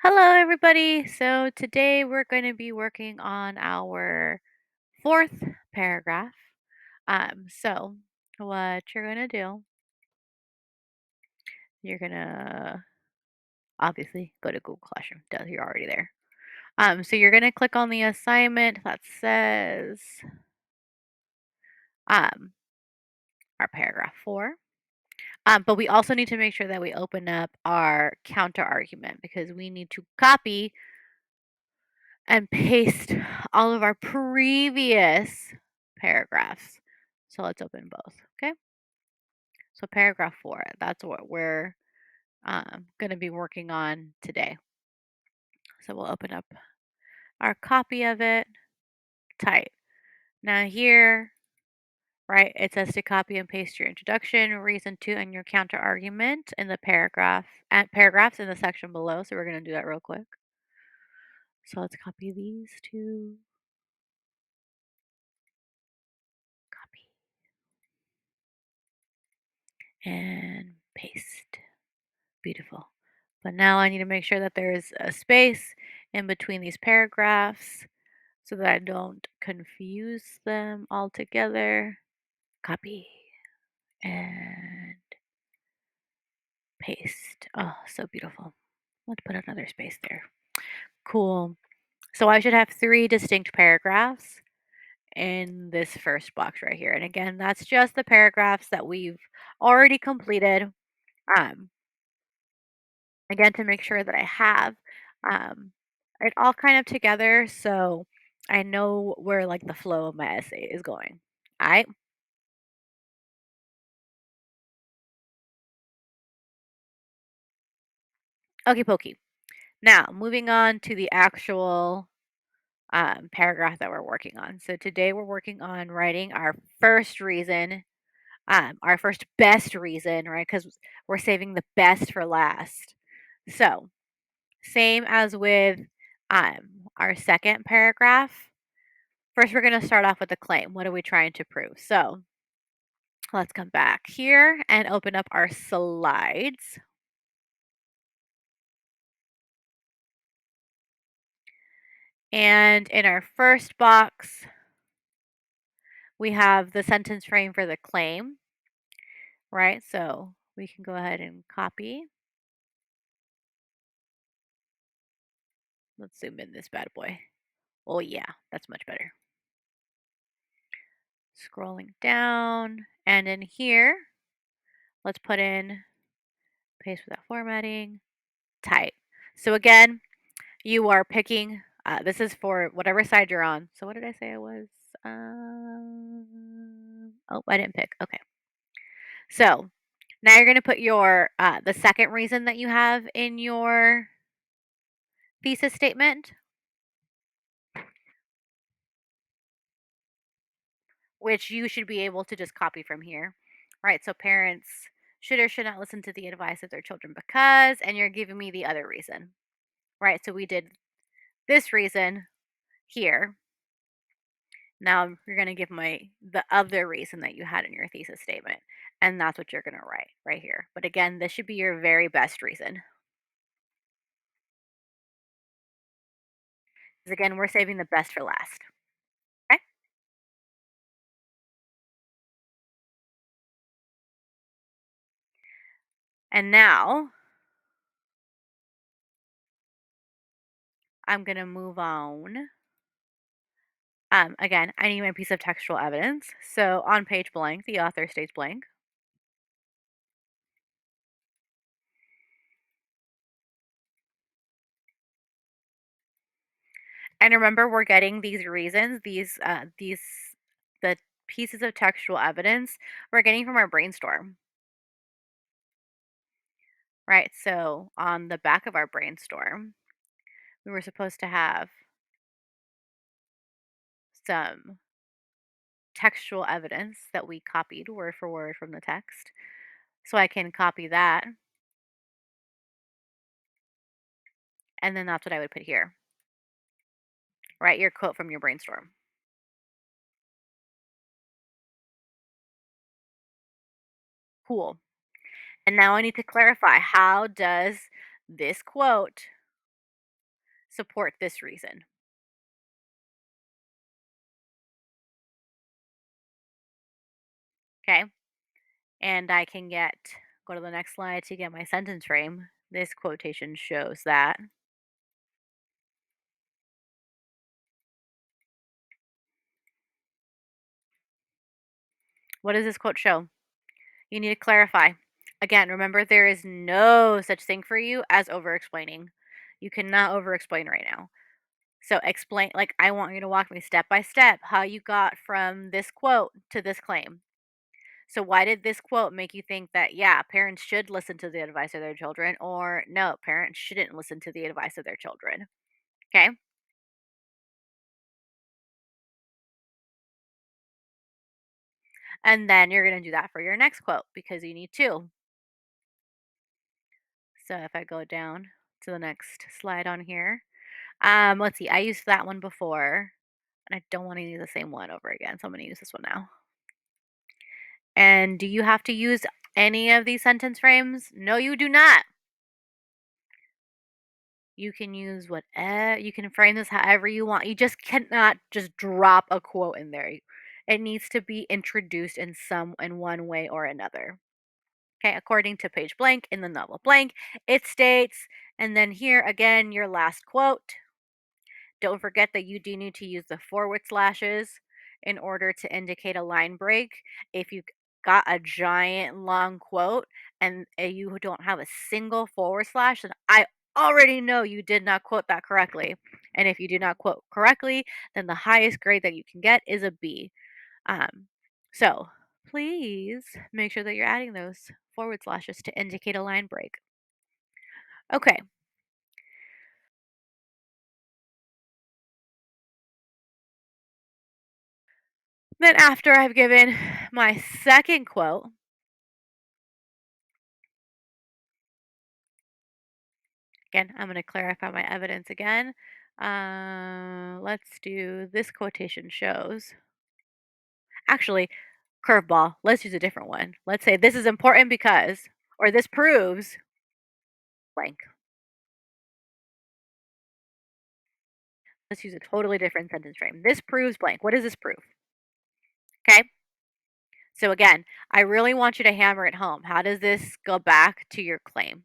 Hello, everybody. So today we're going to be working on our fourth paragraph. So what you're going to do, you're going to obviously go to Google Classroom. Duh, you're already there. So you're going to click on the assignment that says um, our paragraph four. But we also need to make sure that we open up our counter argument because we need to copy and paste all of our previous paragraphs. So let's open both. Okay. So paragraph four, that's what we're going to be working on today. So we'll open up our copy of it, type. Now here, right, it says to copy and paste your introduction, reason to, and your counter argument in the paragraphs in the section below. So we're going to do that real quick. So let's copy these two. Copy and paste. Beautiful. But now I need to make sure that there is a space in between these paragraphs so that I don't confuse them all together. Copy and paste. Oh, so beautiful. Let's put another space there. Cool. So I should have three distinct paragraphs in this first box right here. And again, that's just the paragraphs that we've already completed. Um, again, to make sure that I have um, it all kind of together so I know where like the flow of my essay is going. All right. Okay, pokey. Now, moving on to the actual paragraph that we're working on. So today we're working on writing our first reason, our first best reason, right? Because we're saving the best for last. So, same as with our second paragraph. First, we're going to start off with the claim. What are we trying to prove? So, let's come back here and open up our slides. And in our first box, we have the sentence frame for the claim, right? So we can go ahead and copy. Let's zoom in this bad boy. Oh, yeah, that's much better. Scrolling down, and in here, let's put in paste without formatting, type. So again, you are picking, this is for whatever side you're on. So what did I say I was? Oh, I didn't pick. Okay. So now you're going to put your, the second reason that you have in your thesis statement, which you should be able to just copy from here, right? So parents should or should not listen to the advice of their children because, and you're giving me the other reason, right? So we did this reason here. Now you're going to give the other reason that you had in your thesis statement, and that's what you're going to write right here. But again, this should be your very best reason. Because again, we're saving the best for last. Okay? And now I'm going to move on. Again, I need my piece of textual evidence. So on page blank, the author states blank. And remember, we're getting these reasons, the pieces of textual evidence we're getting from our brainstorm, right? So on the back of our brainstorm, we were supposed to have some textual evidence that we copied word for word from the text. So I can copy that, and then that's what I would put here, right? Your quote from your brainstorm. Cool. And now I need to clarify, how does this quote support this reason. Okay. And I can go to the next slide to get my sentence frame. This quotation shows that. What does this quote show? You need to clarify. Again, remember there is no such thing for you as over explaining. You cannot over explain right now. So explain, like, I want you to walk me step by step how you got from this quote to this claim. So why did this quote make you think that, yeah, parents should listen to the advice of their children, or no, parents shouldn't listen to the advice of their children? Okay. And then you're going to do that for your next quote because you need to. So if I go down to the next slide on here, let's see, I used that one before and I don't want to use the same one over again. So I'm going to use this one now. And do you have to use any of these sentence frames? No, you do not. You can use whatever, you can frame this however you want. You just cannot just drop a quote in there. It needs to be introduced in one way or another. Okay, according to page blank in the novel blank, it states, and then here again, your last quote. Don't forget that you do need to use the forward slashes in order to indicate a line break. If you got a giant long quote and you don't have a single forward slash, then I already know you did not quote that correctly. And if you do not quote correctly, then the highest grade that you can get is a B. Um, so please make sure that you're adding those forward slashes to indicate a line break. Okay, then after I've given my second quote, again, I'm going to clarify my evidence again. Let's do this quotation shows. Actually, curveball. Let's use a different one. Let's say this is important because, or this proves blank. Let's use a totally different sentence frame. This proves blank. What does this prove? Okay. So again, I really want you to hammer it home. How does this go back to your claim?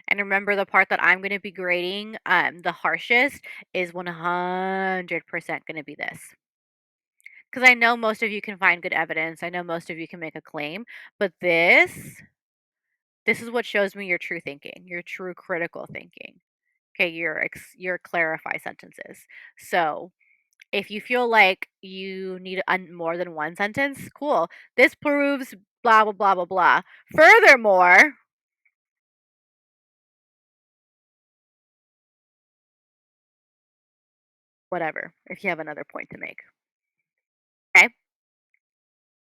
And remember the part that I'm going to be grading the harshest is 100% going to be this. Because I know most of you can find good evidence. I know most of you can make a claim, but this is what shows me your true thinking, your true critical thinking. Okay, your clarify sentences. So, if you feel like you need more than one sentence, cool. This proves blah blah blah blah blah. Furthermore, whatever, if you have another point to make. Okay?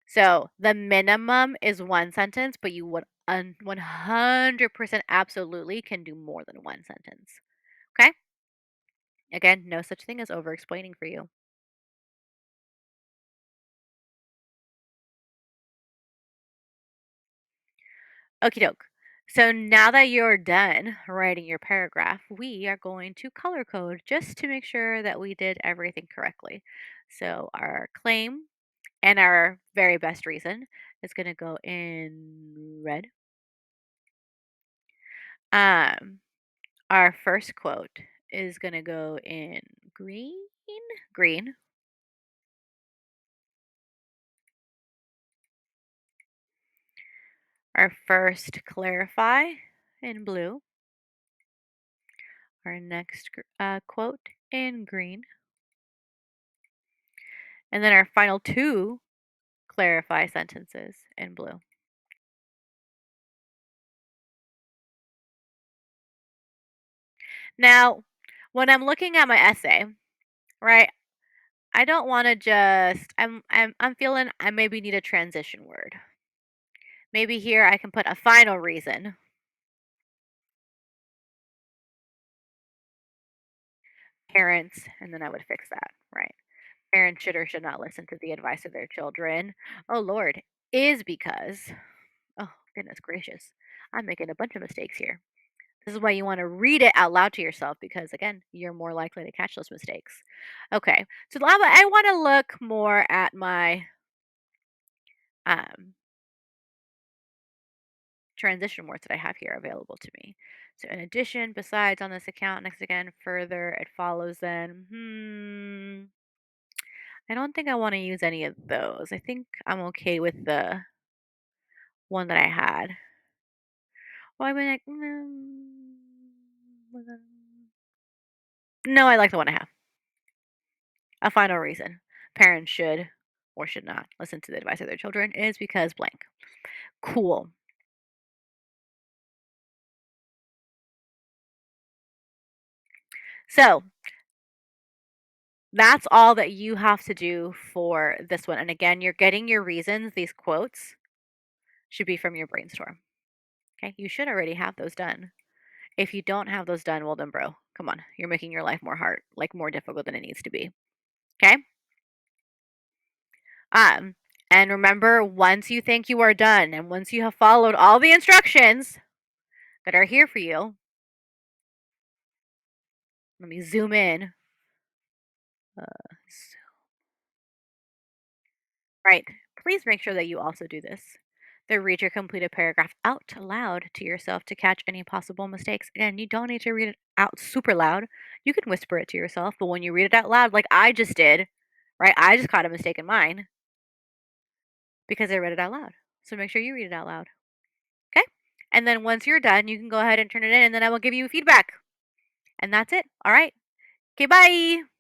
So, the minimum is one sentence, but you would 100% absolutely can do more than one sentence. Okay? Again, no such thing as over explaining for you. Okie doke. So now that you're done writing your paragraph, we are going to color code just to make sure that we did everything correctly. So our claim and our very best reason is going to go in red. Um, our first quote is going to go in green. Green. Our first clarify in blue. Our next quote in green. And then our final two clarify sentences in blue. Now, when I'm looking at my essay, right, I don't want to just I'm feeling I maybe need a transition word. Maybe here I can put a final reason. Parents, and then I would fix that, right? Parents should or should not listen to the advice of their children. Oh Lord, is because oh goodness gracious. I'm making a bunch of mistakes here. This is why you wanna read it out loud to yourself because, again, you're more likely to catch those mistakes. Okay, so now I wanna look more at my, um, transition words that I have here available to me. So in addition, besides, on this account, next again, further, it follows then. I don't think I wanna use any of those. I think I'm okay with the one that I had. Well, I mean, like, no, I like the one I have. A final reason parents should or should not listen to the advice of their children is because blank. Cool. So that's all that you have to do for this one. And again, you're getting your reasons. These quotes should be from your brainstorm. Okay. You should already have those done. If you don't have those done, well, then, bro, come on. You're making your life more hard, like more difficult than it needs to be. Okay. Um, and remember, once you think you are done and once you have followed all the instructions that are here for you, let me zoom in. Right. Please make sure that you also do this. The read your completed paragraph out loud to yourself to catch any possible mistakes. Again, you don't need to read it out super loud. You can whisper it to yourself, but when you read it out loud, like I just did, right? I just caught a mistake in mine because I read it out loud. So make sure you read it out loud. Okay. And then once you're done, you can go ahead and turn it in, and then I will give you feedback. And that's it. All right. Okay. Bye.